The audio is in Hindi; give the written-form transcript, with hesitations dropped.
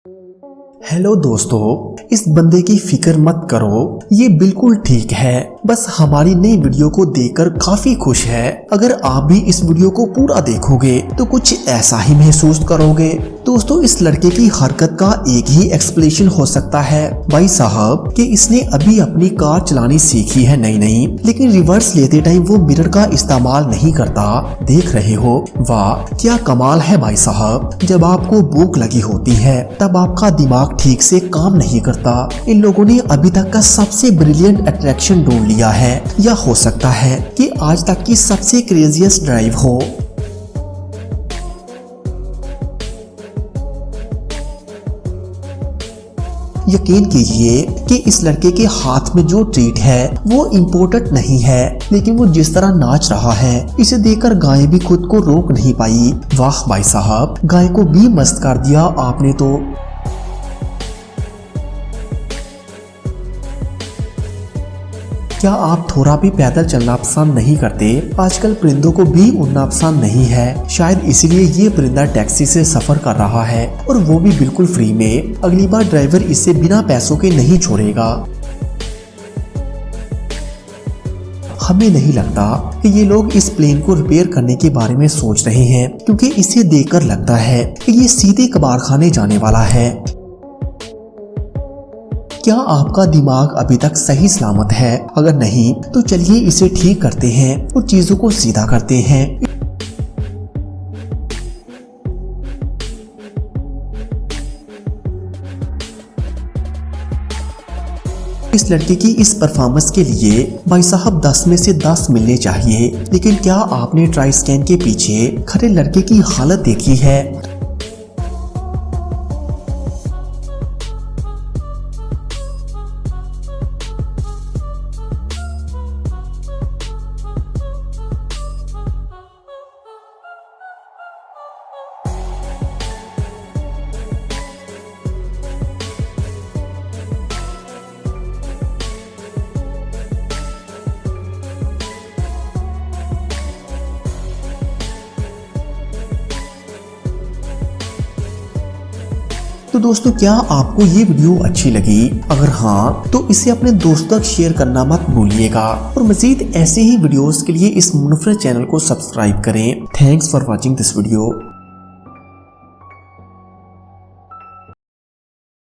हेलो दोस्तों, इस बंदे की फिक्र मत करो, ये बिल्कुल ठीक है। बस हमारी नई वीडियो को देखकर काफी खुश है। अगर आप भी इस वीडियो को पूरा देखोगे तो कुछ ऐसा ही महसूस करोगे। दोस्तों, इस लड़के की हरकत का एक ही एक्सप्लेनेशन हो सकता है भाई साहब कि इसने अभी अपनी कार चलानी सीखी है नई, लेकिन रिवर्स लेते टाइम वो मिरर का इस्तेमाल नहीं करता। देख रहे हो, वाह क्या कमाल है भाई साहब। जब आपको भूख लगी होती है तब आपका दिमाग ठीक से काम नहीं करता। इन लोगों ने अभी तक का सबसे ब्रिलियंट अट्रैक्शन ढूंढ लिया है, या हो सकता है कि आज तक की सबसे क्रेजियस्ट ड्राइव हो। यकीन कीजिए कि इस लड़के के हाथ में जो ट्रीट है वो इम्पोर्टेंट नहीं है, लेकिन वो जिस तरह नाच रहा है इसे देखकर गाय भी खुद को रोक नहीं पाई। वाह भाई साहब, गाय को भी मस्त कर दिया आपने तो। क्या आप थोड़ा भी पैदल चलना पसंद नहीं करते? आजकल परिंदों को भी उड़ना पसंद नहीं है, शायद इसीलिए ये परिंदा टैक्सी से सफर कर रहा है, और वो भी बिल्कुल फ्री में। अगली बार ड्राइवर इसे बिना पैसों के नहीं छोड़ेगा। हमें नहीं लगता कि ये लोग इस प्लेन को रिपेयर करने के बारे में सोच रहे हैं, क्योंकि इसे देखकर लगता है कि ये सीधे कबाड़खाने जाने वाला है। क्या आपका दिमाग अभी तक सही सलामत है? अगर नहीं तो चलिए इसे ठीक करते हैं और चीजों को सीधा करते हैं। इस लड़के की इस परफॉर्मेंस के लिए भाई साहब 10 में से 10 मिलने चाहिए। लेकिन क्या आपने ट्राई स्कैन के पीछे खड़े लड़के की हालत देखी है? तो दोस्तों, क्या आपको ये वीडियो अच्छी लगी? अगर हाँ तो इसे अपने दोस्तों तक शेयर करना मत भूलिएगा, और मजीद ऐसे ही वीडियोस के लिए इस मुनफरद चैनल को सब्सक्राइब करें। Thanks for watching this video.